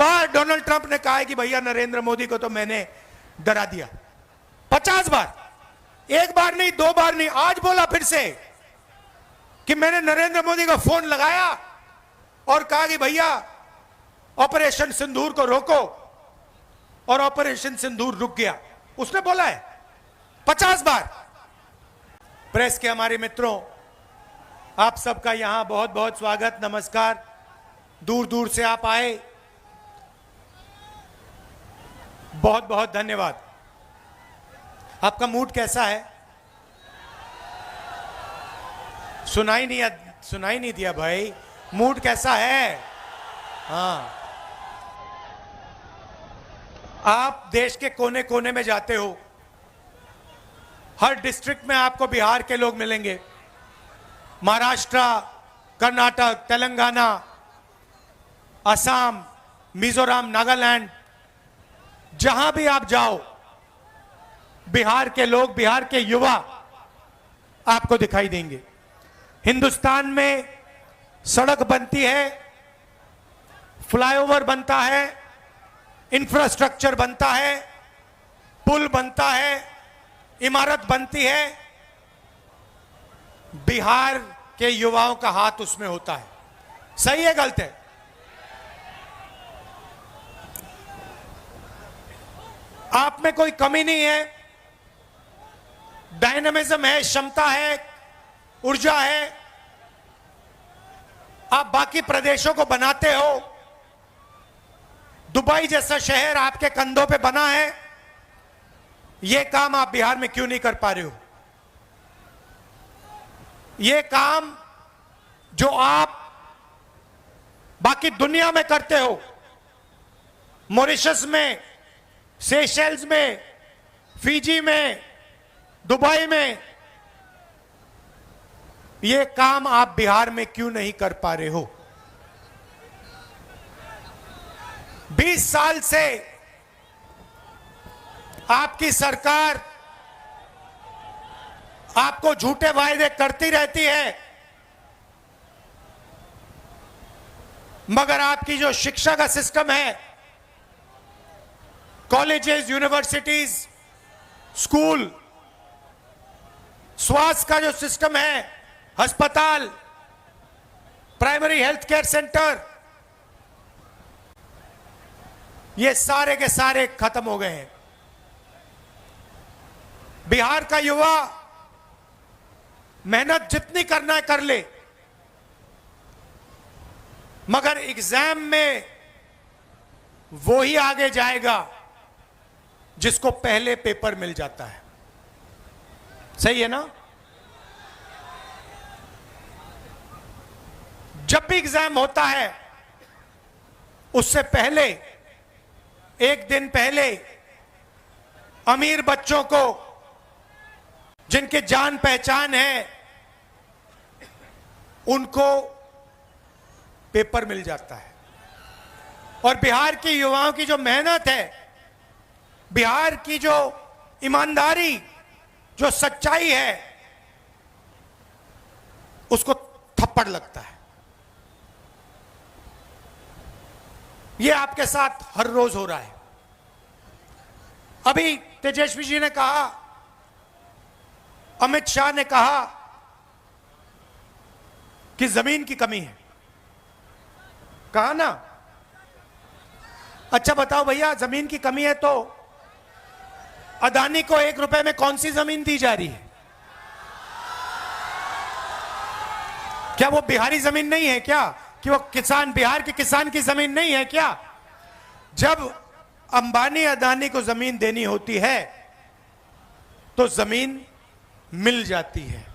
बार Donald Trump ने कहा है कि भैया नरेंद्र मोदी को तो मैंने डरा दिया, 50 बार, एक बार नहीं, दो बार नहीं, आज बोला फिर से कि मैंने नरेंद्र मोदी को फोन लगाया और कहा कि भैया ऑपरेशन सिंदूर को रोको, और ऑपरेशन सिंदूर रुक गया। उसने बोला है 50 बार। प्रेस के हमारे मित्रों, आप सबका यहां बहुत बहुत स्वागत, नमस्कार। दूर दूर से आप आए, बहुत बहुत धन्यवाद। आपका मूड कैसा है? सुनाई नहीं दिया भाई, मूड कैसा है? हाँ, आप देश के कोने कोने में जाते हो, हर डिस्ट्रिक्ट में आपको बिहार के लोग मिलेंगे, महाराष्ट्र, कर्नाटक, तेलंगाना, असम, मिजोरम, नागालैंड, जहां भी आप जाओ, बिहार के लोग, बिहार के युवा आपको दिखाई देंगे। हिंदुस्तान में सड़क बनती है, फ्लाईओवर बनता है, इंफ्रास्ट्रक्चर बनता है, पुल बनता है, इमारत बनती है, बिहार के युवाओं का हाथ उसमें होता है। सही है, गलत है? आप में कोई कमी नहीं है, डायनामिज्म है, क्षमता है, ऊर्जा है, आप बाकी प्रदेशों को बनाते हो। दुबई जैसा शहर आपके कंधों पे बना है, यह काम आप बिहार में क्यों नहीं कर पा रहे हो? यह काम जो आप बाकी दुनिया में करते हो, मॉरिशस में, सेशेल्स में, फिजी में, दुबई में, यह काम आप बिहार में क्यों नहीं कर पा रहे हो? 20 साल से आपकी सरकार आपको झूठे वायदे करती रहती है, मगर आपकी जो शिक्षा का सिस्टम है, कॉलेजेस, यूनिवर्सिटीज, स्कूल, स्वास्थ्य का जो सिस्टम है, अस्पताल, प्राइमरी हेल्थ केयर सेंटर, ये सारे के सारे खत्म हो गए हैं। बिहार का युवा मेहनत जितनी करना है कर ले, मगर एग्जाम में वो ही आगे जाएगा जिसको पहले पेपर मिल जाता है। सही है ना? जब भी एग्जाम होता है, उससे पहले, एक दिन पहले, अमीर बच्चों को, जिनके जान पहचान है, उनको पेपर मिल जाता है। और बिहार के युवाओं की जो मेहनत है, बिहार की जो ईमानदारी, जो सच्चाई है, उसको थप्पड़ लगता है। यह आपके साथ हर रोज हो रहा है। अभी तेजस्वी जी ने कहा, अमित शाह ने कहा कि जमीन की कमी है। कहा ना? अच्छा बताओ भैया, जमीन की कमी है तो अदानी को 1 रुपए में कौन सी जमीन दी जा रही है? क्या वो बिहारी जमीन नहीं है क्या? कि वो किसान, बिहार के किसान की जमीन नहीं है क्या? जब अंबानी अदानी को जमीन देनी होती है तो जमीन मिल जाती है।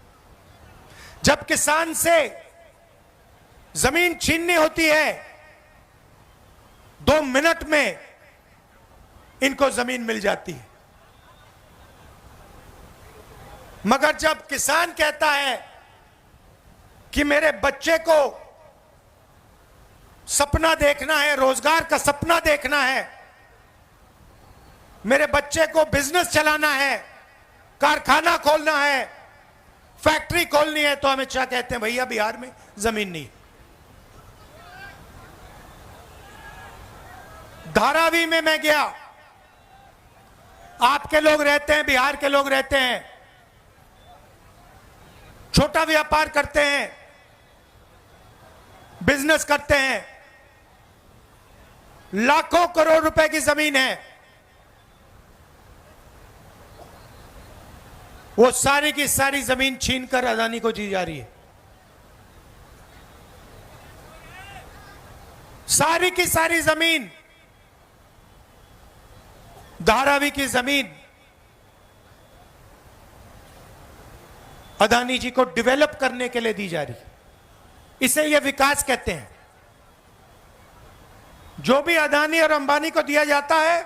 जब किसान से जमीन छीननी होती है, 2 मिनट में इनको जमीन मिल जाती है। मगर जब किसान कहता है कि मेरे बच्चे को सपना देखना है, रोजगार का सपना देखना है, मेरे बच्चे को बिजनेस चलाना है, कारखाना खोलना है, फैक्ट्री खोलनी है, तो अमित शाह कहते हैं भैया बिहार में जमीन नहीं। धारावी में मैं गया, आपके लोग रहते हैं, बिहार के लोग रहते हैं, छोटा व्यापार करते हैं, बिजनेस करते हैं, लाखों करोड़ रुपए की जमीन है, वो सारी की सारी जमीन छीनकर अदानी को दी जा रही है। सारी की सारी जमीन, धारावी की जमीन अदानी जी को डेवलप करने के लिए दी जा रही है। इसे यह विकास कहते हैं। जो भी अदानी और अंबानी को दिया जाता है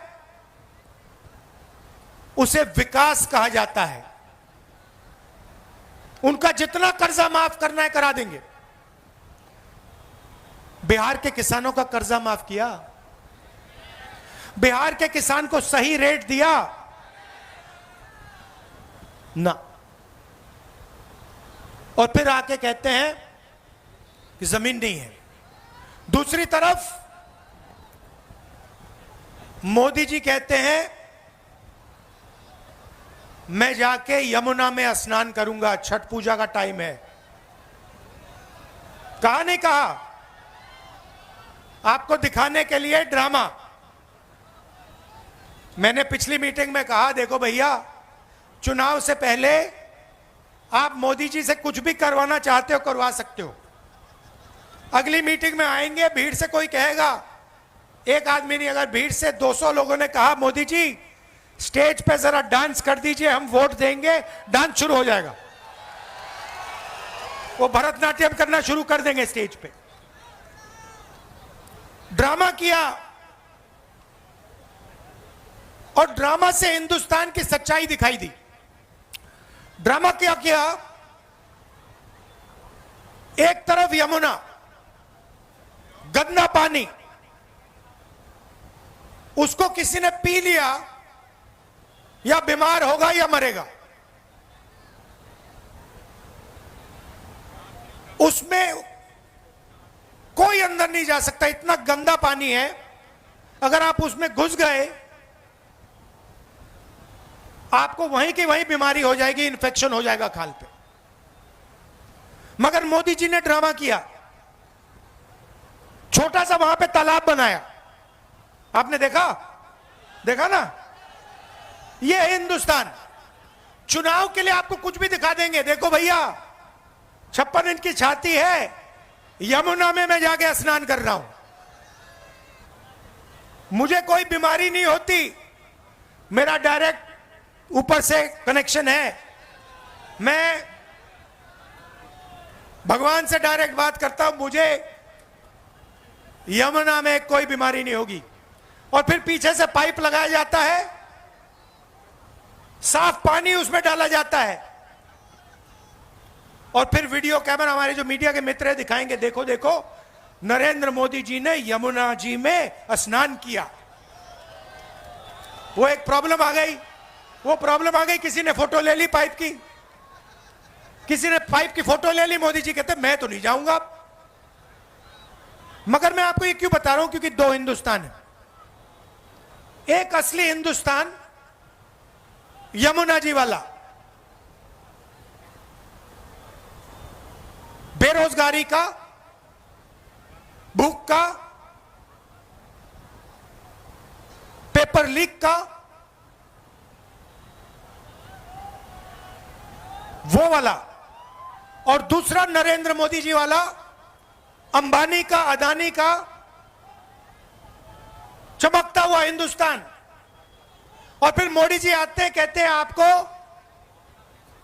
उसे विकास कहा जाता है। उनका जितना कर्जा माफ करना है करा देंगे। बिहार के किसानों का कर्जा माफ किया, बिहार के किसान को सही रेट दिया ना, और फिर आके कहते हैं कि जमीन नहीं है। दूसरी तरफ मोदी जी कहते हैं मैं जाके यमुना में स्नान करूंगा, छठ पूजा का टाइम है। कहा नहीं कहा, आपको दिखाने के लिए ड्रामा। मैंने पिछली मीटिंग में कहा देखो भैया, चुनाव से पहले आप मोदी जी से कुछ भी करवाना चाहते हो करवा सकते हो। अगली मीटिंग में आएंगे, भीड़ से कोई कहेगा, एक आदमी नहीं, अगर भीड़ से 200 लोगों ने कहा मोदी जी स्टेज पे जरा डांस कर दीजिए, हम वोट देंगे, डांस शुरू हो जाएगा। वो भरतनाट्यम करना शुरू कर देंगे स्टेज पे। ड्रामा किया, और ड्रामा से हिंदुस्तान की सच्चाई दिखाई दी। ड्रामा क्या किया, एक तरफ यमुना, गंदा पानी, उसको किसी ने पी लिया या बीमार होगा या मरेगा। उसमें कोई अंदर नहीं जा सकता, इतना गंदा पानी है। अगर आप उसमें घुस गए आपको वहीं की वहीं बीमारी हो जाएगी, इन्फेक्शन हो जाएगा खाल पे। मगर मोदी जी ने ड्रामा किया, छोटा सा वहां पे तालाब बनाया। आपने देखा ना, ये है हिंदुस्तान। चुनाव के लिए आपको कुछ भी दिखा देंगे। देखो भैया 56 इंच की छाती है, यमुना में मैं जाके स्नान कर रहा हूं, मुझे कोई बीमारी नहीं होती, मेरा डायरेक्ट ऊपर से कनेक्शन है, मैं भगवान से डायरेक्ट बात करता हूं, मुझे यमुना में कोई बीमारी नहीं होगी। और फिर पीछे से पाइप लगाया जाता है, साफ पानी उसमें डाला जाता है, और फिर वीडियो कैमरा, हमारे जो मीडिया के मित्र दिखाएंगे, देखो देखो नरेंद्र मोदी जी ने यमुना जी में स्नान किया। वो एक प्रॉब्लम आ गई, किसी ने फोटो ले ली पाइप की, किसी ने पाइप की फोटो ले ली। मोदी जी कहते मैं तो नहीं जाऊंगा। मगर मैं आपको ये क्यों बता रहा हूं, क्योंकि दो हिंदुस्तान है। एक असली हिंदुस्तान यमुना जी वाला, बेरोजगारी का, भूख का, पेपर लीक का, वो वाला। और दूसरा नरेंद्र मोदी जी वाला, अंबानी का, अदानी का चमकता हुआ हिंदुस्तान। और फिर मोदी जी आते हैं, कहते हैं आपको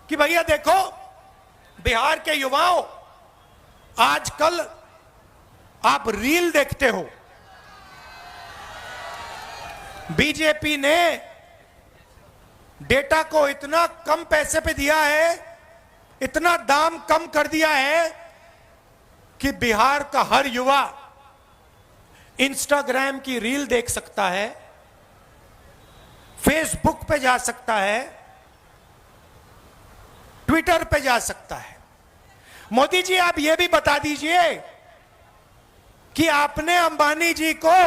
कि भैया देखो बिहार के युवाओं, आजकल आप रील देखते हो, बीजेपी ने डेटा को इतना कम पैसे पे दिया है, इतना दाम कम कर दिया है कि बिहार का हर युवा इंस्टाग्राम की रील देख सकता है, फेसबुक पे जा सकता है, ट्विटर पे जा सकता है। मोदी जी आप ये भी बता दीजिए कि आपने अंबानी जी को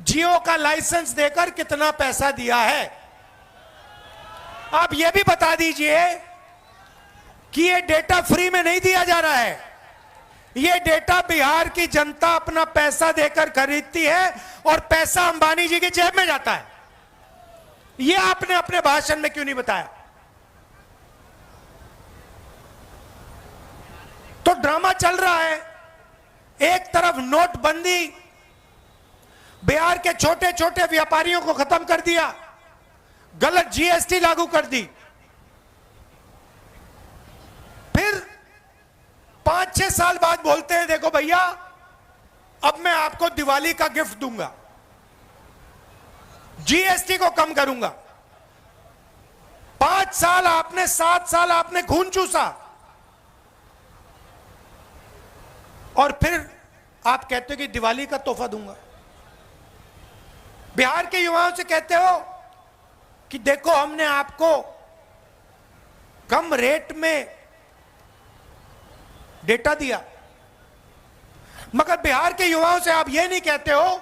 जियो का लाइसेंस देकर कितना पैसा दिया है? आप यह भी बता दीजिए कि यह डेटा फ्री में नहीं दिया जा रहा है। यह डेटा बिहार की जनता अपना पैसा देकर खरीदती है और पैसा अंबानी जी की जेब में जाता है। यह आपने अपने भाषण में क्यों नहीं बताया? तो ड्रामा चल रहा है। एक तरफ नोटबंदी बिहार के छोटे छोटे व्यापारियों को खत्म कर दिया, गलत जीएसटी लागू कर दी, फिर 5-6 साल बाद बोलते हैं देखो भैया अब मैं आपको दिवाली का गिफ्ट दूंगा, जीएसटी को कम करूंगा। 5 साल आपने 7 साल आपने खून चूसा और फिर आप कहते हो कि दिवाली का तोहफा दूंगा। बिहार के युवाओं से कहते हो कि देखो हमने आपको कम रेट में डेटा दिया, मगर बिहार के युवाओं से आप यह नहीं कहते हो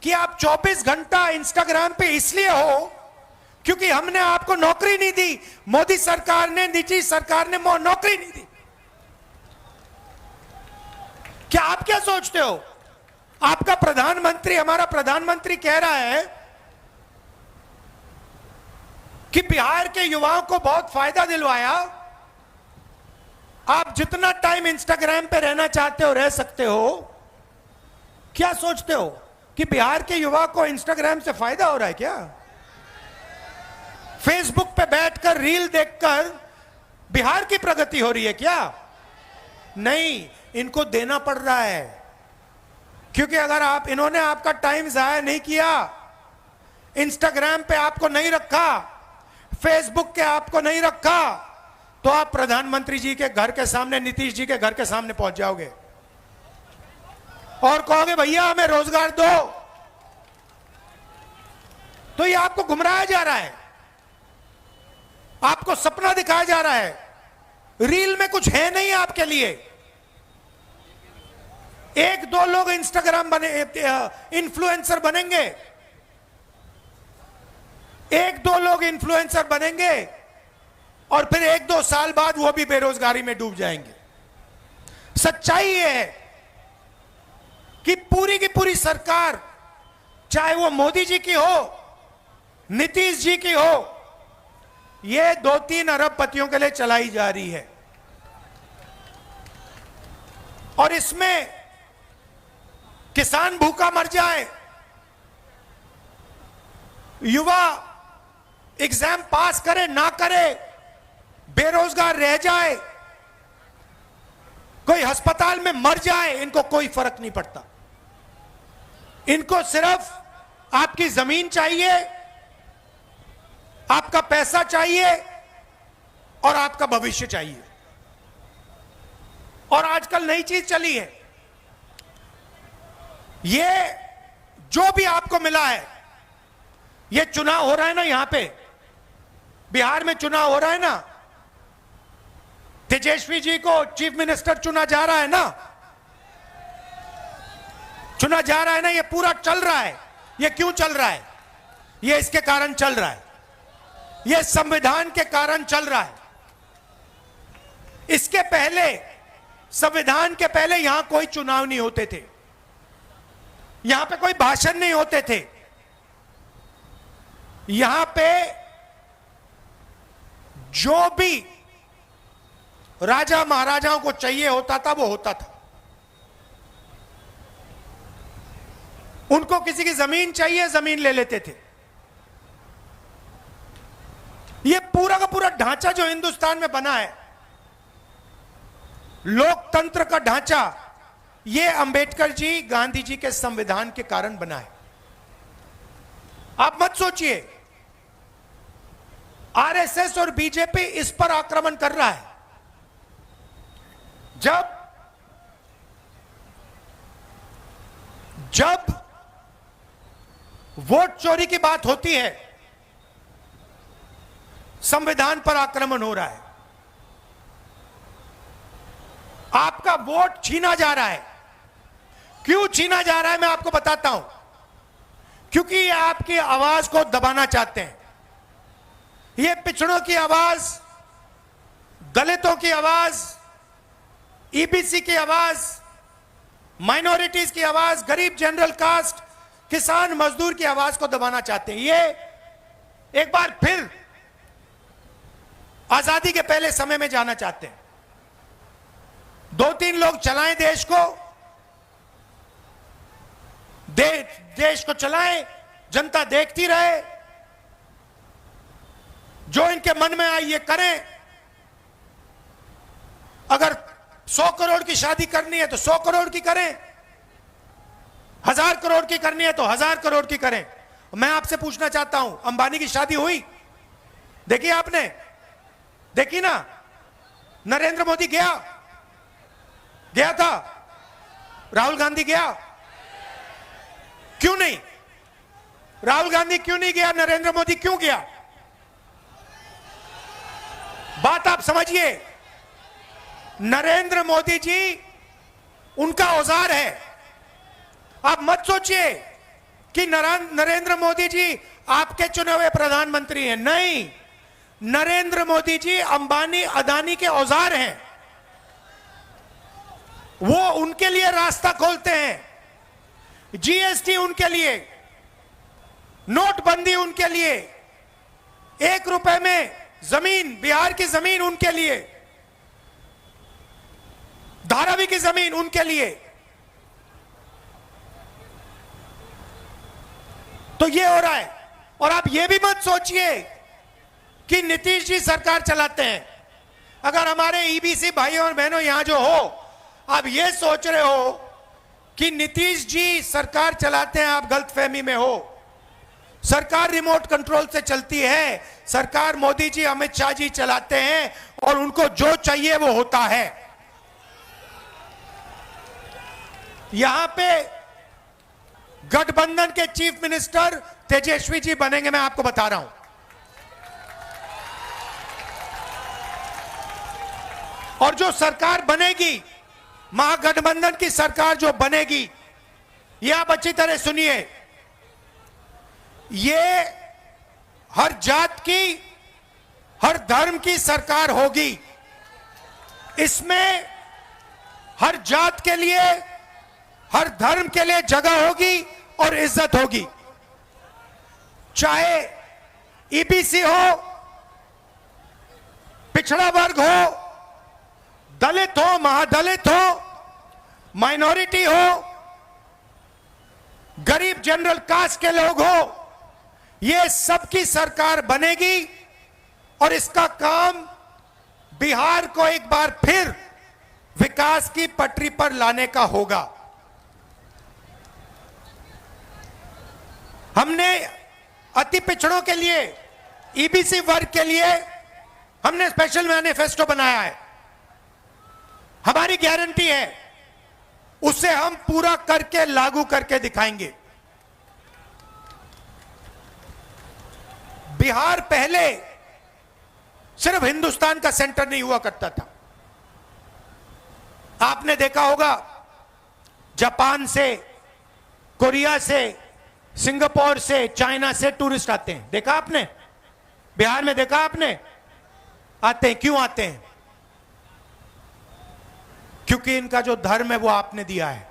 कि आप 24 घंटा इंस्टाग्राम पे इसलिए हो क्योंकि हमने आपको नौकरी नहीं दी, मोदी सरकार ने, नीतीश सरकार ने नौकरी नहीं दी। क्या आप क्या सोचते हो? आपका प्रधानमंत्री, हमारा प्रधानमंत्री कह रहा है कि बिहार के युवाओं को बहुत फायदा दिलवाया, आप जितना टाइम इंस्टाग्राम पे रहना चाहते हो रह सकते हो। क्या सोचते हो कि बिहार के युवा को इंस्टाग्राम से फायदा हो रहा है क्या? फेसबुक पे बैठकर रील देखकर बिहार की प्रगति हो रही है क्या? नहीं, इनको देना पड़ रहा है। क्योंकि अगर आप, इन्होंने आपका टाइम जाया नहीं किया, इंस्टाग्राम पे आपको नहीं रखा, फेसबुक के आपको नहीं रखा, तो आप प्रधानमंत्री जी के घर के सामने, नीतीश जी के घर के सामने पहुंच जाओगे और कहोगे भैया हमें रोजगार दो। तो ये आपको गुमराया जा रहा है, आपको सपना दिखाया जा रहा है। रील में कुछ है नहीं आपके लिए। 1-2 लोग इंस्टाग्राम बने, इन्फ्लुएंसर बनेंगे, 1-2 लोग इन्फ्लुएंसर बनेंगे और फिर 1-2 साल बाद वो भी बेरोजगारी में डूब जाएंगे। सच्चाई ये है कि पूरी की पूरी सरकार, चाहे वो मोदी जी की हो, नीतीश जी की हो, ये 2-3 अरबपतियों के लिए चलाई जा रही है। और इसमें किसान भूखा मर जाए, युवा एग्जाम पास करे ना करे, बेरोजगार रह जाए, कोई अस्पताल में मर जाए, इनको कोई फर्क नहीं पड़ता। इनको सिर्फ आपकी जमीन चाहिए, आपका पैसा चाहिए और आपका भविष्य चाहिए। और आजकल नई चीज चली है, ये जो भी आपको मिला है, ये चुनाव हो रहा है ना, यहां पे बिहार में चुनाव हो रहा है ना, तेजस्वी जी को चीफ मिनिस्टर चुना जा रहा है ना, चुना जा रहा है ना, ये पूरा चल रहा है। ये क्यों चल रहा है? ये इसके कारण चल रहा है, ये संविधान के कारण चल रहा है। इसके पहले, संविधान के पहले यहां कोई चुनाव नहीं होते थे, यहां पे कोई भाषण नहीं होते थे, यहां पे जो भी राजा महाराजाओं को चाहिए होता था वो होता था। उनको किसी की जमीन चाहिए, जमीन ले लेते थे। ये पूरा का पूरा ढांचा जो हिंदुस्तान में बना है, लोकतंत्र का ढांचा, ये अंबेडकर जी, गांधी जी के संविधान के कारण बना है। आप मत सोचिए आरएसएस और बीजेपी इस पर आक्रमण कर रहा है। जब वोट चोरी की बात होती है, संविधान पर आक्रमण हो रहा है। आपका वोट छीना जा रहा है। क्यों छीना जा रहा है मैं आपको बताता हूं। क्योंकि ये आपकी आवाज को दबाना चाहते हैं। ये पिछड़ों की आवाज, दलितों की आवाज, ईबीसी की आवाज, माइनॉरिटीज की आवाज, गरीब जनरल कास्ट, किसान मजदूर की आवाज को दबाना चाहते हैं। ये एक बार फिर आजादी के पहले समय में जाना चाहते हैं। 2-3 लोग चलाएं देश को, देश को चलाएं, जनता देखती रहे, जो इनके मन में आए ये करें। अगर 100 करोड़ की शादी करनी है तो 100 करोड़ की करें, 1000 करोड़ की करनी है तो 1000 करोड़ की करें। मैं आपसे पूछना चाहता हूं, अंबानी की शादी हुई? देखी आपने? देखी ना? नरेंद्र मोदी गया था? राहुल गांधी गया? क्यों नहीं? राहुल गांधी क्यों नहीं गया? नरेंद्र मोदी क्यों गया? बात आप समझिए। नरेंद्र मोदी जी उनका औजार है। आप मत सोचिए कि नरेंद्र मोदी जी आपके चुने हुए प्रधानमंत्री हैं। नहीं, नरेंद्र मोदी जी अंबानी अदानी के औजार हैं। वो उनके लिए रास्ता खोलते हैं। जीएसटी उनके लिए, नोटबंदी उनके लिए, 1 रुपए में जमीन, बिहार की जमीन उनके लिए, धारावी की जमीन उनके लिए। तो ये हो रहा है। और आप ये भी मत सोचिए कि नीतीश जी सरकार चलाते हैं। अगर हमारे ईबीसी भाइयों और बहनों यहां जो हो, आप ये सोच रहे हो कि नीतीश जी सरकार चलाते हैं, आप गलतफहमी में हो। सरकार रिमोट कंट्रोल से चलती है। सरकार मोदी जी, अमित शाह जी चलाते हैं और उनको जो चाहिए वो होता है। यहां पे गठबंधन के चीफ मिनिस्टर तेजस्वी जी बनेंगे, मैं आपको बता रहा हूं। और जो सरकार बनेगी, महागठबंधन की सरकार जो बनेगी, ये आप अच्छी तरह सुनिए, ये हर जात की, हर धर्म की सरकार होगी। इसमें हर जात के लिए, हर धर्म के लिए जगह होगी और इज्जत होगी। चाहे ईबीसी हो, पिछड़ा वर्ग हो, दलित हो, महादलित हो, माइनॉरिटी हो, गरीब जनरल कास्ट के लोग हो, ये सबकी सरकार बनेगी। और इसका काम बिहार को एक बार फिर विकास की पटरी पर लाने का होगा। हमने अति पिछड़ों के लिए, ईबीसी वर्ग के लिए हमने स्पेशल मैनिफेस्टो बनाया है। हमारी गारंटी है, उसे हम पूरा करके लागू करके दिखाएंगे। बिहार पहले सिर्फ हिंदुस्तान का सेंटर नहीं हुआ करता था। आपने देखा होगा, जापान से, कोरिया से, सिंगापुर से, चाइना से टूरिस्ट आते हैं। देखा आपने? बिहार में देखा आपने? आते हैं। क्यों आते हैं? क्योंकि इनका जो धर्म है वो आपने दिया है।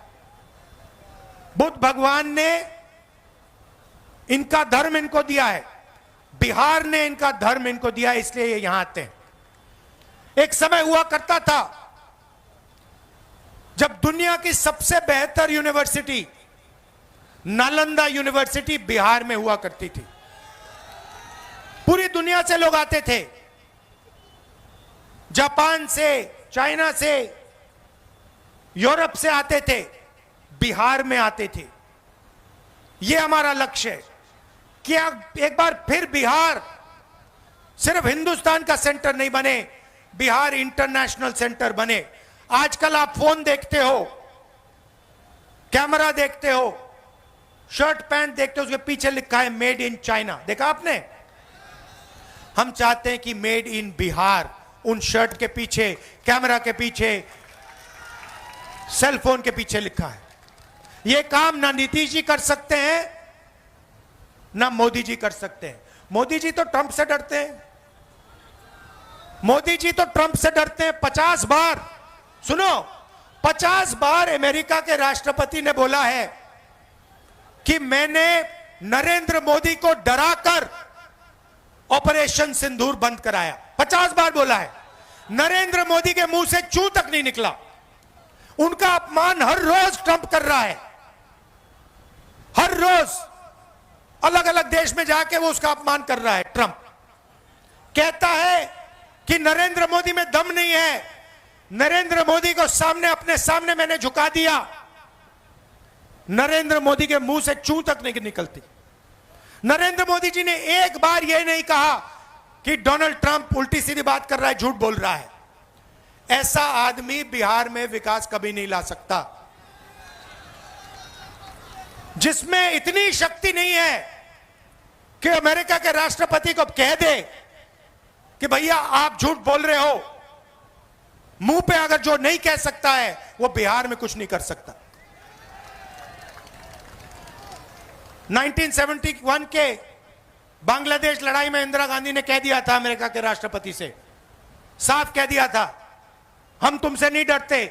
बुद्ध भगवान ने इनका धर्म इनको दिया है, बिहार ने इनका धर्म इनको दिया है, इसलिए ये यहां आते हैं। एक समय हुआ करता था जब दुनिया की सबसे बेहतर यूनिवर्सिटी नालंदा यूनिवर्सिटी बिहार में हुआ करती थी। पूरी दुनिया से लोग आते थे, जापान से, चाइना से, यूरोप से आते थे, बिहार में आते थे। यह हमारा लक्ष्य है कि एक बार फिर बिहार सिर्फ हिंदुस्तान का सेंटर नहीं बने, बिहार इंटरनेशनल सेंटर बने। आजकल आप फोन देखते हो, कैमरा देखते हो, शर्ट पैंट देखते हो, उसके पीछे लिखा है मेड इन चाइना। देखा आपने? हम चाहते हैं कि मेड इन बिहार उन शर्ट के पीछे, कैमरा के पीछे, सेल फोन के पीछे लिखा है। यह काम ना नीतीश जी कर सकते हैं, ना मोदी जी कर सकते हैं। मोदी जी तो ट्रंप से डरते हैं, मोदी जी तो ट्रंप से डरते हैं। 50 बार, सुनो, 50 बार अमेरिका के राष्ट्रपति ने बोला है कि मैंने नरेंद्र मोदी को डराकर ऑपरेशन सिंदूर बंद कराया। 50 बार बोला है। नरेंद्र मोदी के मुंह से चू तक नहीं निकला। उनका अपमान हर रोज ट्रंप कर रहा है। हर रोज अलग अलग देश में जाके वो उसका अपमान कर रहा है। ट्रंप कहता है कि नरेंद्र मोदी में दम नहीं है। नरेंद्र मोदी को सामने, अपने सामने मैंने झुका दिया। नरेंद्र मोदी के मुंह से चू तक नहीं निकलती। नरेंद्र मोदी जी ने एक बार यह नहीं कहा कि डोनाल्ड ट्रंप उल्टी सीधी बात कर रहा है, झूठ बोल रहा है। ऐसा आदमी बिहार में विकास कभी नहीं ला सकता। जिसमें इतनी शक्ति नहीं है कि अमेरिका के राष्ट्रपति को कह दे कि भैया आप झूठ बोल रहे हो। मुंह पे अगर जो नहीं कह सकता है वो बिहार में कुछ नहीं कर सकता। 1971 के बांग्लादेश लड़ाई में इंदिरा गांधी ने कह दिया था अमेरिका के राष्ट्रपति से, साफ कह दिया था, हम तुमसे नहीं डरते।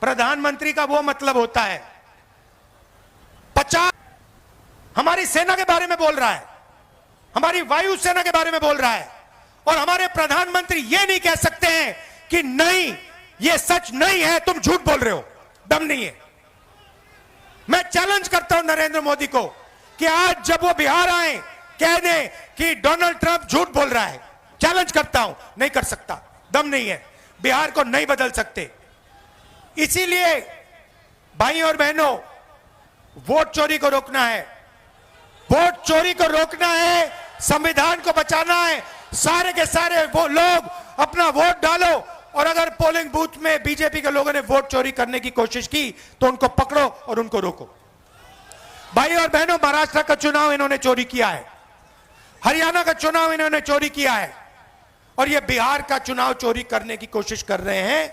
प्रधानमंत्री का वो मतलब होता है। 50 हमारी सेना के बारे में बोल रहा है, हमारी वायु सेना के बारे में बोल रहा है, और हमारे प्रधानमंत्री ये नहीं कह सकते हैं कि नहीं ये सच नहीं है, तुम झूठ बोल रहे हो, दम नहीं है। मैं चैलेंज करता हूं नरेंद्र मोदी को कि आज जब वो बिहार आए कह दें कि डोनाल्ड ट्रंप झूठ बोल रहा है। चैलेंज करता हूं, नहीं कर सकता, दम नहीं है, बिहार को नहीं बदल सकते। इसीलिए भाई और बहनों, वोट चोरी को रोकना है, वोट चोरी को रोकना है, संविधान को बचाना है। सारे के सारे वो लोग अपना वोट डालो, और अगर पोलिंग बूथ में बीजेपी के लोगों ने वोट चोरी करने की कोशिश की तो उनको पकड़ो और उनको रोको। भाई और बहनों, महाराष्ट्र का चुनाव इन्होंने चोरी किया है, हरियाणा का चुनाव इन्होंने चोरी किया है, और ये बिहार का चुनाव चोरी करने की कोशिश कर रहे हैं।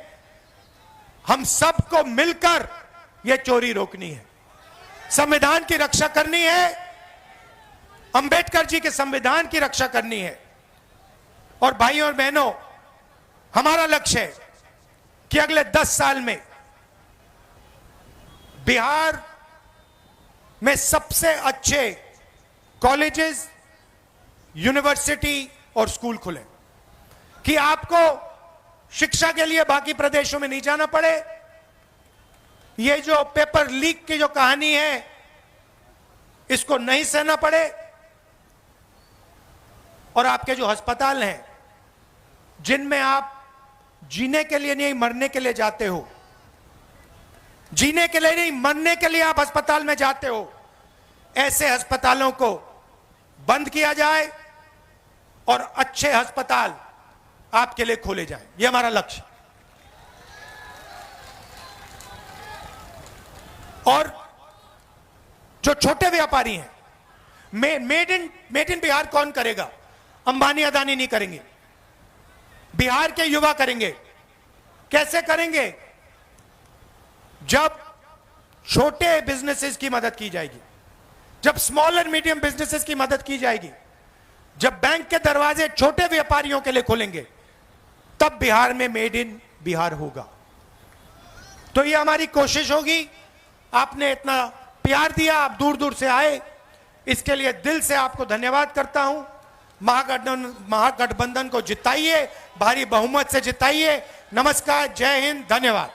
हम सबको मिलकर ये चोरी रोकनी है, संविधान की रक्षा करनी है, अंबेडकर जी के संविधान की रक्षा करनी है। और भाई और बहनों, हमारा लक्ष्य है कि अगले 10 साल में बिहार में सबसे अच्छे कॉलेजेस, यूनिवर्सिटी और स्कूल खुले, कि आपको शिक्षा के लिए बाकी प्रदेशों में नहीं जाना पड़े। ये जो पेपर लीक की जो कहानी है इसको नहीं सहना पड़े, और आपके जो अस्पताल हैं जिनमें आप जीने के लिए नहीं मरने के लिए जाते हो, जीने के लिए नहीं मरने के लिए आप अस्पताल में जाते हो, ऐसे अस्पतालों को बंद किया जाए और अच्छे अस्पताल आपके लिए खोले जाए। यह हमारा लक्ष्य। और जो छोटे व्यापारी हैं, मेड इन बिहार कौन करेगा? अंबानी अदानी नहीं करेंगे, बिहार के युवा करेंगे। कैसे करेंगे? जब छोटे बिजनेसेस की मदद की जाएगी, जब स्मॉल एंड मीडियम बिजनेसेस की मदद की जाएगी, जब बैंक के दरवाजे छोटे व्यापारियों के लिए खुलेंगे, तब बिहार में मेड इन बिहार होगा। तो ये हमारी कोशिश होगी। आपने इतना प्यार दिया, आप दूर दूर से आए, इसके लिए दिल से आपको धन्यवाद करता हूं। महागठबंधन को जिताइए, भारी बहुमत से जिताइए। नमस्कार, जय हिंद, धन्यवाद।